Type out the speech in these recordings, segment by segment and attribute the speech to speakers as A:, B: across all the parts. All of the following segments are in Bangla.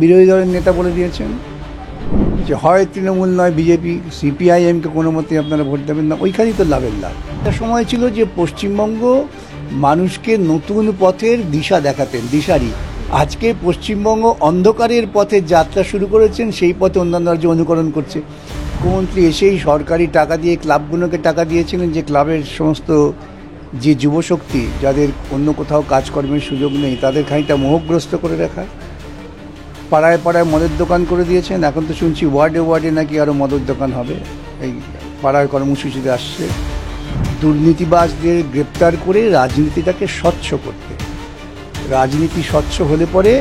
A: বিরোধী দলের নেতা বলে দিয়েছেন যে হয় তৃণমূল নয় বিজেপি, সিপিআইএমকে কোনো মতেই আপনারা ভোট দেবেন না। ওইখানেই তো লাভের লাভ। একটা সময় ছিল যে পশ্চিমবঙ্গ মানুষকে নতুন পথের দিশা দেখাতেন, দিশারি। আজকে পশ্চিমবঙ্গ অন্ধকারের পথে যাত্রা শুরু করেছেন, সেই পথে অন্যান্য রাজ্য অনুকরণ করছে। মুখ্যমন্ত্রী এসেই সরকারি টাকা দিয়ে ক্লাবগুলোকে টাকা দিয়েছিলেন যে ক্লাবের সমস্ত যে যুবশক্তি যাদের অন্য কোথাও কাজকর্মের সুযোগ নেই তাদের খানিকটা মোহগ্রস্ত করে রাখা। পাড়ায় পাড়ায় মদের দোকান করে দিয়েছেন। এখন তো শুনছি ওয়ার্ডে ওয়ার্ডে নাকি আরও মদের দোকান হবে, এই পাড়ার কর্মসূচিতে আসছে। দুর্নীতিবাজদের গ্রেপ্তার করে রাজনীতিটাকে স্বচ্ছ করতে। রাজনীতি স্বচ্ছ হলে পরে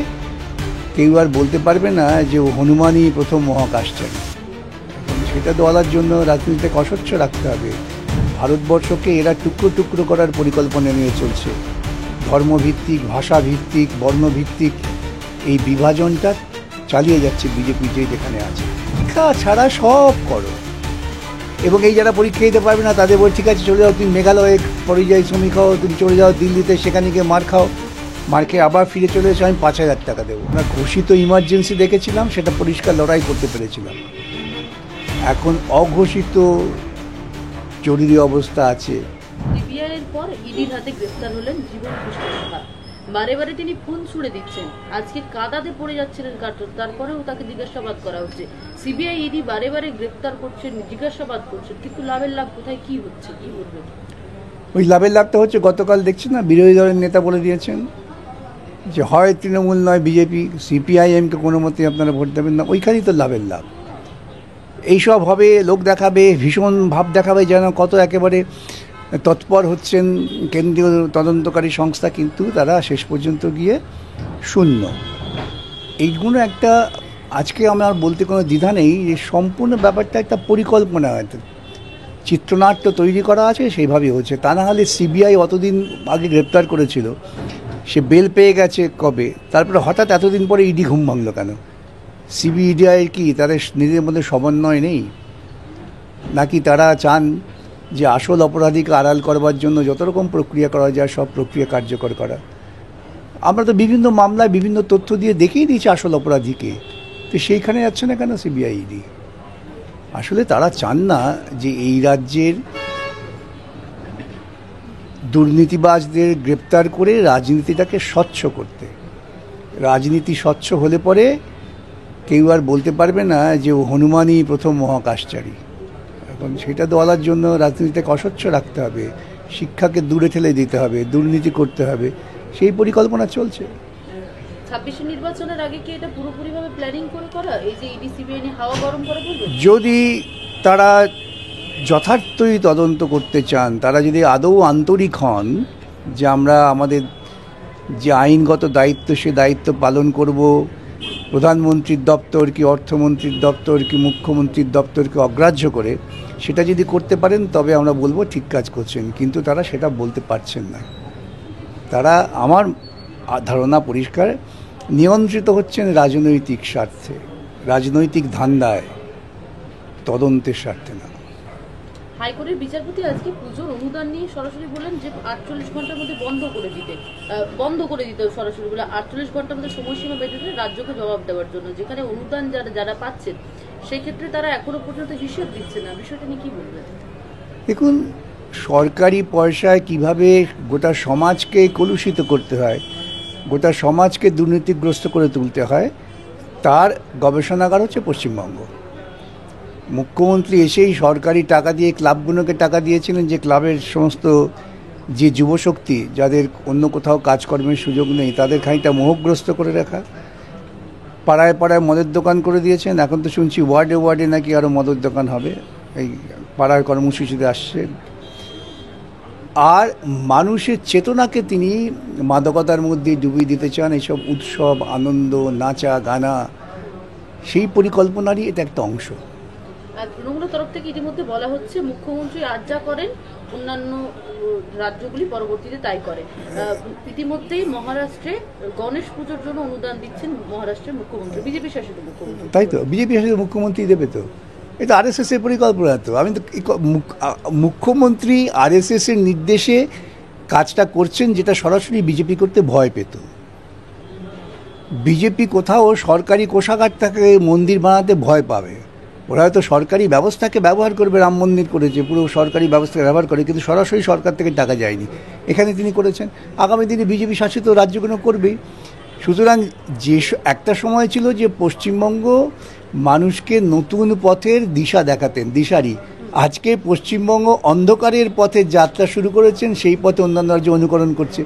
A: কেউ আর বলতে পারবে না যে হনুমানই প্রথম মহাকাশচারী। সেটা বলার জন্য রাজনীতিটাকে অস্বচ্ছ রাখতে হবে। ভারতবর্ষকে এরা টুকরো টুকরো করার পরিকল্পনা নিয়ে চলছে। ধর্মভিত্তিক, ভাষাভিত্তিক, বর্ণভিত্তিক এই বিভাজনটা চালিয়ে যাচ্ছে বিজেপি যেখানে আছে। শিক্ষা ছাড়া সব করো, এবং এই যারা পরীক্ষা দিতে পারবে না তাদের বল ঠিক আছে চলে যাও, তুমি মেঘালয়ে পরিযায়ী শ্রমিক হও, তুমি চলে যাও দিল্লিতে, সেখানে গিয়ে মার খাও, মার খেয়ে আবার ফিরে চলে এসে আমি 5,000 টাকা দেবো। আমরা ঘোষিত ইমার্জেন্সি দেখেছিলাম, সেটা পরিষ্কার লড়াই করতে পেরেছিলাম। এখন অঘোষিত জরুরি অবস্থা আছে।
B: সিবিআইয়ের পর ইডির হাতে গ্রেফতার হলেন জীবন কৃষ্ণ। বারে বারে তিনি ফোন ছুড়ে দিচ্ছেন, আজকে কাদাতে পড়ে যাচ্ছিলেন কার্টন, তারপরেও তাকে জিজ্ঞাসাবাদ করা হচ্ছে। সিবিআই ইডি বারে বারে গ্রেফতার করছেন, জিজ্ঞাসাবাদ করছেন, কিন্তু লাভের লাভ কোথায়, কি হচ্ছে, কি বলবেন?
A: ওই লাভের লাভটা হচ্ছে গতকাল দেখছেন না, বিরোধী দলের নেতা বলে দিয়েছেন যে হয় তৃণমূল নয় বিজেপি, সিপিআইএমকে কোনো মতেই আপনারা ভোট দেবেন না। ওইখানেই তো লাভের লাভ। এইসব হবে, লোক দেখাবে, ভীষণ ভাব দেখাবে যেন কত একেবারে তৎপর হচ্ছেন কেন্দ্রীয় তদন্তকারী সংস্থা, কিন্তু তারা শেষ পর্যন্ত গিয়ে শূন্য। এইগুলো একটা, আজকে আমার বলতে কোনো দ্বিধা নেই যে সম্পূর্ণ ব্যাপারটা একটা পরিকল্পনা, হয়তো চিত্রনাট্য তৈরি করা আছে, সেইভাবেই হচ্ছে। তা না হলে সিবিআই অতদিন আগে গ্রেপ্তার করেছিল, সে বেল পেয়ে গেছে কবে, তারপরে হঠাৎ এতদিন পরে ইডি ঘুম ভাঙল কেন? সিবিআই কি তাদের নিজেদের মধ্যে সমন্বয় নেই? নাকি তারা চান যে আসল অপরাধীকে আড়াল করবার জন্য যত রকম প্রক্রিয়া করা যায় সব প্রক্রিয়া কার্যকর করা? আমরা তো বিভিন্ন মামলায় বিভিন্ন তথ্য দিয়ে দেখিয়ে দিয়েছি আসল অপরাধীকে, তো সেইখানে যাচ্ছে না কেন সিবিআই ইডি? আসলে তারা চান না যে এই রাজ্যের দুর্নীতিবাজদের গ্রেপ্তার করে রাজনীতিটাকে স্বচ্ছ করতে। রাজনীতি স্বচ্ছ হলে পরে কেউ আর বলতে পারবে না যে হনুমানই প্রথম মহাকাশচারী। এখন সেটা বলার জন্য রাজনীতিটাকে অস্বচ্ছ রাখতে হবে, শিক্ষাকে দূরে ঠেলে দিতে হবে, দুর্নীতি করতে হবে, সেই পরিকল্পনা চলছে।
B: 26 নির্বাচনের আগে কি এটা পুরোপুরিভাবে প্ল্যানিং করে করা, এই যে ইডি সিবিআই নিয়ে হাওয়া গরম করে বলবে? যদি
A: তারা যথার্থই তদন্ত করতে চান, তারা যদি আদৌ আন্তরিক হন যে আমরা আমাদের যে আইনগত দায়িত্ব সে দায়িত্ব পালন করব, প্রধানমন্ত্রীর দপ্তর কি অর্থমন্ত্রীর দপ্তর কি মুখ্যমন্ত্রীর দপ্তরকে অগ্রাহ্য করে সেটা যদি করতে পারেন তবে আমরা বলবো ঠিক কাজ করছেন। কিন্তু তারা সেটা বলতে পারছেন না। তারা, আমার ধারণা পরিষ্কার, নিয়ন্ত্রিত হচ্ছেন রাজনৈতিক স্বার্থে, রাজনৈতিক ধান্দায়, তদন্তের স্বার্থে না।
B: হাইকোর্টের বিচারপতি আজকে পুজোর অনুদান নিয়ে সরাসরি বললেন যে 48 ঘন্টার মধ্যে বন্ধ করে দিতে সরাসরি বলে 48 ঘন্টার মধ্যে সময়সীমা বেঁধে দিলে রাজ্যকে জবাব দেওয়ার জন্য, যেখানে অনুদান যারা পাচ্ছেন সেই ক্ষেত্রে তারা এখনো পর্যন্ত হিসেব দিচ্ছে না। বিষয়টা নিয়ে কি বলবেন?
A: দেখুন, সরকারি পয়সায় কিভাবে গোটা সমাজকে কলুষিত করতে হয়, গোটা সমাজকে দুর্নীতিগ্রস্ত করে তুলতে হয়, তার গবেষণাগার হচ্ছে পশ্চিমবঙ্গ। মুখ্যমন্ত্রী এসেই সরকারি টাকা দিয়ে ক্লাবগুলোকে টাকা দিয়েছিলেন যে ক্লাবের সমস্ত যে যুবশক্তি যাদের অন্য কোথাও কাজকর্মের সুযোগ নেই তাদের খানিকটা মোহগ্রস্ত করে রাখা। পাড়ায় পাড়ায় মদের দোকান করে দিয়েছেন। এখন তো শুনছি ওয়ার্ডে ওয়ার্ডে নাকি আরও মদের দোকান হবে, এই পাড়ার কর্মসূচিতে আসছে। আর মানুষের চেতনাকে তিনি মাদকতার মধ্যে ডুবিয়ে দিতে চান। এইসব উৎসব, আনন্দ, নাচা গানা, সেই পরিকল্পনারই এটা একটা অংশ।
B: তৃণমূলের তরফ থেকে ইতিমধ্যে বলা হচ্ছে মুখ্যমন্ত্রী আজ যা করেন অন্যান্য রাজ্যগুলি পরবর্তীতে তাই করে। ইতিমধ্যেই মহারাষ্ট্রে গণেশ পুজোর জন্য অনুদান দিচ্ছেন মহারাষ্ট্রের মুখ্যমন্ত্রী, বিজেপি শাসিত মুখ্যমন্ত্রী।
A: তাই তো, বিজেপি শাসিত মুখ্যমন্ত্রী দেবে তো, এটা আরএসএস এর পরিকল্পনা। তো আমি তো মুখ্যমন্ত্রী আরএসএস এর নির্দেশে কাজটা করছেন, যেটা সরাসরি বিজেপি করতে ভয় পেত। বিজেপি কোথাও সরকারি কোষাগারটাকে মন্দির বানাতে ভয় পাবে। ওরা হয়তো সরকারি ব্যবস্থাকে ব্যবহার করবে, রাম মন্দির করেছে, পুরো সরকারি ব্যবস্থাকে ব্যবহার করে, কিন্তু সরাসরি সরকার থেকে টাকা যায়নি, এখানে তিনি করেছেন। আগামী দিনে বিজেপি শাসিত রাজ্যগুলো করবেই। সুতরাং যে একটা সময় ছিল যে পশ্চিমবঙ্গ মানুষকে নতুন পথের দিশা দেখাতেন, দিশারি। আজকে পশ্চিমবঙ্গ অন্ধকারের পথে যাত্রা শুরু করেছেন, সেই পথে অন্যান্য রাজ্য অনুকরণ করছে।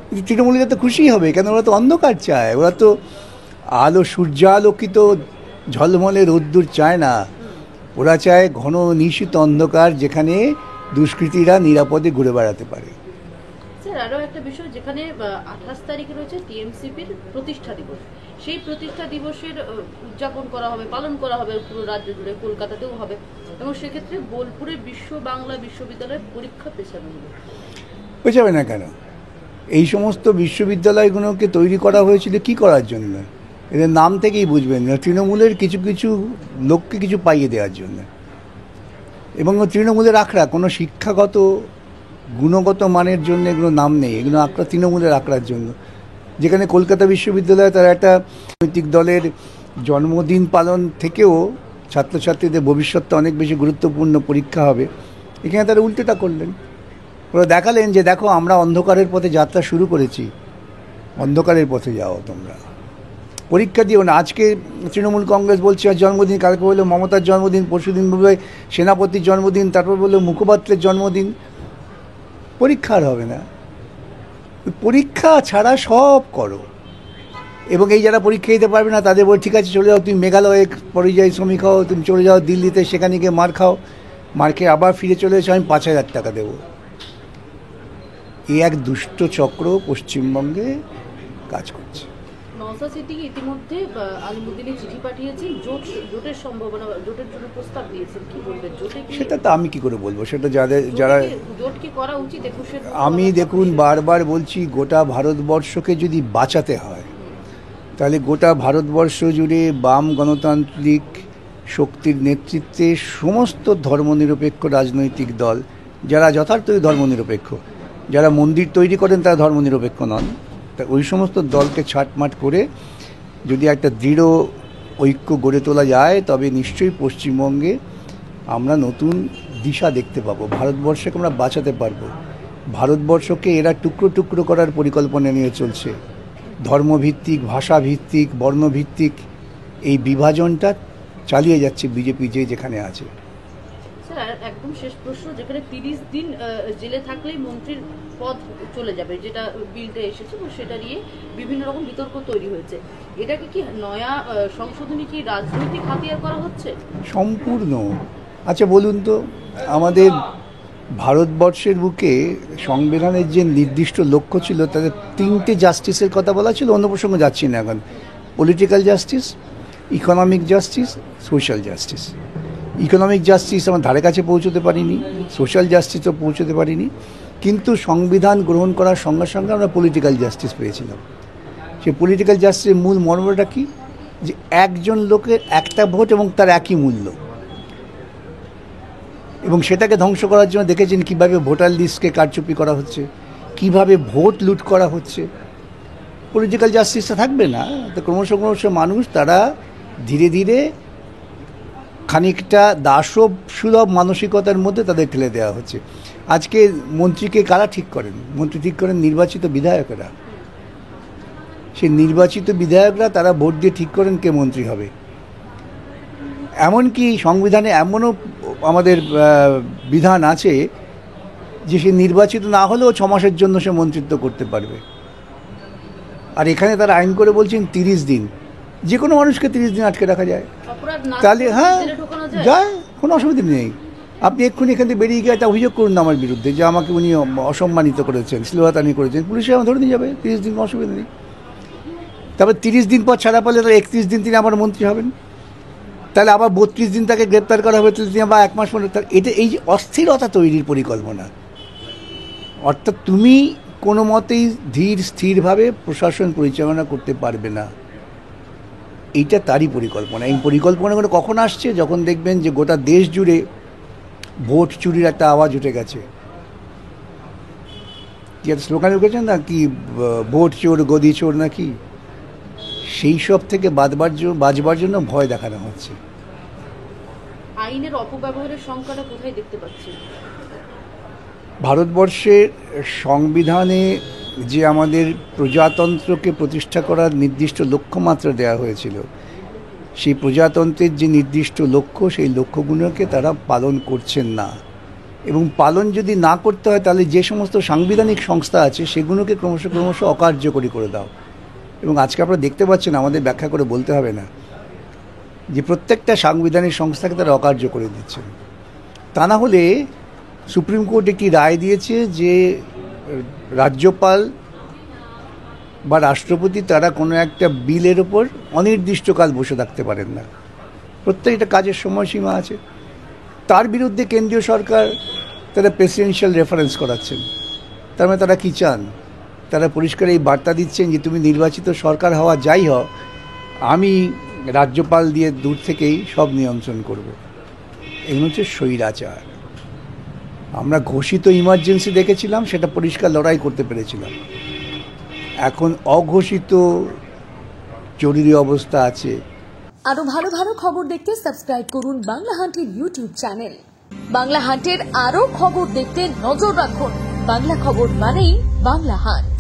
A: কিন্তু তৃণমূলীরা তো খুশি হবে, কেন ওরা তো অন্ধকার চায়, ওরা তো আলো সূর্যালোকিত ঝলমলে রোদ্দুর চায় না, ওরা চায় ঘন নিশীত অন্ধকার, যেখানে দুষ্কৃতীরা নিরাপদে ঘুরে বেড়াতে পারে।
B: স্যার, আরও একটা বিষয়, যেখানে 28 তারিখে রয়েছে টিএমসিপির প্রতিষ্ঠা দিবস, সেই প্রতিষ্ঠা দিবসের উদযাপন করা হবে, পালন করা হবে পুরো রাজ্য জুড়ে, কলকাতাতেও হবে, এবং সেক্ষেত্রে বোলপুরে বিশ্ব বাংলা বিশ্ববিদ্যালয়ের পরীক্ষা পেছানো হবে।
A: হয়ে যাবে না কেন? এই সমস্ত বিশ্ববিদ্যালয়গুলোকে তৈরি করা হয়েছিল কি করার জন্য? এদের নাম থেকেই বুঝবেন না, তৃণমূলের কিছু কিছু লোককে কিছু পাইয়ে দেওয়ার জন্য। এবং তৃণমূলের আখড়া, কোনো শিক্ষাগত গুণগত মানের জন্য এগুলো নাম নেই, এগুলো আখড়া তৃণমূলের আখড়ার জন্য। যেখানে কলকাতা বিশ্ববিদ্যালয়ে তারা একটা রাজনৈতিক দলের জন্মদিন পালন থেকেও ছাত্রছাত্রীদের ভবিষ্যৎটা অনেক বেশি গুরুত্বপূর্ণ পরীক্ষা হবে, এখানে তারা উল্টোটা করলেন। ওরা দেখালেন যে দেখো, আমরা অন্ধকারের পথে যাত্রা শুরু করেছি, অন্ধকারের পথে যাও তোমরা, পরীক্ষা দিও না। আজকে তৃণমূল কংগ্রেস বলছে আর জন্মদিন, কালকে বললো মমতার জন্মদিন, পরশুদিন বলবে সেনাপতির জন্মদিন, তারপর বললো মুখপাত্রের জন্মদিন। পরীক্ষা আর হবে না, পরীক্ষা ছাড়া সব করো। এবং এই যারা পরীক্ষা দিতে পারবে না তাদের বল ঠিক আছে চলে যাও, তুমি মেঘালয়ে পরিযায়ী শ্রমিক হও, তুমি চলে যাও দিল্লিতে, সেখানে গিয়ে মার খাও, মার খেয়ে আবার ফিরে চলে এসো, আমি 5,000 টাকা দেবো। এই এক দুষ্ট চক্র পশ্চিমবঙ্গে কাজ করছে।
B: নওশাদ সিদ্দিকী ইতিমধ্যে আলিমুদ্দিনে চিঠি পাঠিয়েছেন, জোটের সম্ভাবনা, জোটের জন্য প্রস্তাব দিয়েছেন, কি বলবেন? জোটে
A: সেটা তো আমি কি করে বলবো, সেটা যারা
B: জোট কি করা উচিত?
A: আমি দেখুন বারবার বলছি, গোটা ভারতবর্ষকে যদি বাঁচাতে হয়, তাহলে গোটা ভারতবর্ষ জুড়ে বাম গণতান্ত্রিক শক্তির নেতৃত্বে সমস্ত ধর্মনিরপেক্ষ রাজনৈতিক দল, যারা যথার্থই ধর্মনিরপেক্ষ, যারা মন্দির তৈরি করেন তারা ধর্মনিরপেক্ষ নন, তা ওই সমস্ত দলকে ছাঁটমাট করে যদি একটা দৃঢ় ঐক্য গড়ে তোলা যায়, তবে নিশ্চয়ই পশ্চিমবঙ্গে আমরা নতুন দিশা দেখতে পাবো, ভারতবর্ষকে আমরা বাঁচাতে পারবো। ভারতবর্ষকে এরা টুকরো টুকরো করার পরিকল্পনা নিয়ে চলছে, ধর্মভিত্তিক, ভাষাভিত্তিক, বর্ণভিত্তিক এই বিভাজনটা চালিয়ে যাচ্ছে বিজেপি যেখানে আছে।
B: স্যার, একদম শেষ প্রশ্ন, যেখানে 30 দিন জেলে থাকলেই মন্ত্রীর পদ চলে যাবে, যেটা বিলটা এসেছে, সেটা নিয়ে বিভিন্ন রকম বিতর্ক তৈরি হয়েছে, এটাকে কি নয়া সংশোধনী কি রাজনৈতিক হাতিয়ার করা হচ্ছে?
A: সম্পূর্ণ। আচ্ছা বলুন তো, আমাদের ভারতবর্ষের বুকে সংবিধানের যে নির্দিষ্ট লক্ষ্য ছিল, তাদের 3টে জাস্টিসের কথা বলা ছিল, অন্য প্রসঙ্গে যাচ্ছি না এখন। Political justice, economic justice, social justice. Economic justice আমার ধারে কাছে পৌঁছতে পারিনি, সোশ্যাল জাস্টিসও পৌঁছতে পারিনি, কিন্তু সংবিধান গ্রহণ করার সঙ্গে সঙ্গে আমরা পলিটিক্যাল জাস্টিস পেয়েছিলাম। সেই পলিটিক্যাল জাস্টিসের মূল মর্মটা কি? যে একজন লোকের একটা ভোট এবং তার একই মূল্য, এবং সেটাকে ধ্বংস করার জন্য দেখেছেন কীভাবে ভোটার লিস্টকে কারচুপি করা হচ্ছে, কিভাবে ভোট লুট করা হচ্ছে। পলিটিক্যাল জাস্টিসটা থাকবে না, তো ক্রমশ মানুষ তারা ধীরে ধীরে খানিকটা দাসব সুলভ মানসিকতার মধ্যে তাদের ঠেলে দেওয়া হচ্ছে। আজকে মন্ত্রীকে কারা ঠিক করেন? মন্ত্রী ঠিক করেন নির্বাচিত বিধায়করা। সেই নির্বাচিত বিধায়করা তারা ভোট দিয়ে ঠিক করেন কে মন্ত্রী হবে। এমনকি সংবিধানে এমনও আমাদের বিধান আছে যে সে নির্বাচিত না হলেও 6 মাসের জন্য সে মন্ত্রিত্ব করতে পারবে। আর এখানে তারা আইন করে বলছেন 30 দিন, যে কোনো মানুষকে 30 দিন আটকে রাখা যায়, তাহলে হ্যাঁ যায়, কোনো অসুবিধা নেই। আপনি এক্ষুনি এখান থেকে বেরিয়ে গিয়ে একটা অভিযোগ করুন আমার বিরুদ্ধে যে আমাকে উনি অসম্মানিত করেছেন, শ্লীলতাহানি করেছেন, পুলিশে আমার ধরে নিয়ে যাবে, 30 দিন অসুবিধা নেই। তারপর 30 দিন পর ছাড়া পেলে তো 31 দিন তিনি আবার মন্ত্রী হবেন, তাহলে আবার 32 দিন তাকে গ্রেপ্তার করা হবে, তিনি আবার 1 মাস পরে। এটা এই যে অস্থিরতা তৈরির পরিকল্পনা, অর্থাৎ তুমি কোনো মতেই ধীর স্থিরভাবে প্রশাসন পরিচালনা করতে পারবে না, এইটা তারই পরিকল্পনা। এই পরিকল্পনাগুলো কখন আসছে? যখন দেখবেন যে গোটা দেশ জুড়ে ভোট চুরির একটা আওয়াজ উঠে গেছে। কি একটা স্লোগান উঠেছেন না, কি ভোট চোর গদি চোর নাকি, সেই সব থেকে বাঁচবার জন্য ভয় দেখানো হচ্ছে।
B: আইনের অপব্যবহারের সংখ্যাটা কোথায় দেখতে পাচ্ছেন?
A: ভারতবর্ষের সংবিধানে যে আমাদের প্রজাতন্ত্রকে প্রতিষ্ঠা করার নির্দিষ্ট লক্ষ্যমাত্রা দেওয়া হয়েছিল, সেই প্রজাতন্ত্রের যে নির্দিষ্ট লক্ষ্য, সেই লক্ষ্যগুলোকে তারা পালন করছেন না। এবং পালন যদি না করতে হয় তাহলে যে সমস্ত সাংবিধানিক সংস্থা আছে সেগুলোকে ক্রমশ অকার্যকরী করে দাও। এবং আজকে আপনারা দেখতে পাচ্ছেন, আমাদের ব্যাখ্যা করে বলতে হবে না, যে প্রত্যেকটা সাংবিধানিক সংস্থাকে তারা অকার্য করে দিচ্ছেন। তা না হলে সুপ্রিম কোর্ট একটি রায় দিয়েছে যে রাজ্যপাল বা রাষ্ট্রপতি তারা কোনো একটা বিলের ওপর অনির্দিষ্টকাল বসে থাকতে পারেন না। প্রত্যেকটা কাজের সময়সীমা আছে। তার বিরুদ্ধে কেন্দ্রীয় সরকার তারা প্রেসিডেন্সিয়াল রেফারেন্স করাচ্ছেন। তার মানে তারা কী চান? তারা পরিষ্কার এই বার্তা দিচ্ছেন যে তুমি নির্বাচিত সরকার হওয়া যাই হও, আমি রাজ্যপাল দিয়ে দূর থেকেই সব নিয়ন্ত্রণ করব। এগুলো হচ্ছে স্বৈরাচার। আমরা ঘোষিত ইমার্জেন্সি দেখেছিলাম, সেটা পরিষ্কার লড়াই করতে পেরেছিলাম। এখন অঘোষিত জরুরি অবস্থা আছে।
C: আরো ভালো ভালো খবর দেখতে সাবস্ক্রাইব করুন বাংলা হান্টের ইউটিউব চ্যানেল। বাংলা হান্টের আরো খবর দেখতে নজর রাখুন। বাংলা খবর মানেই বাংলা হান্ট।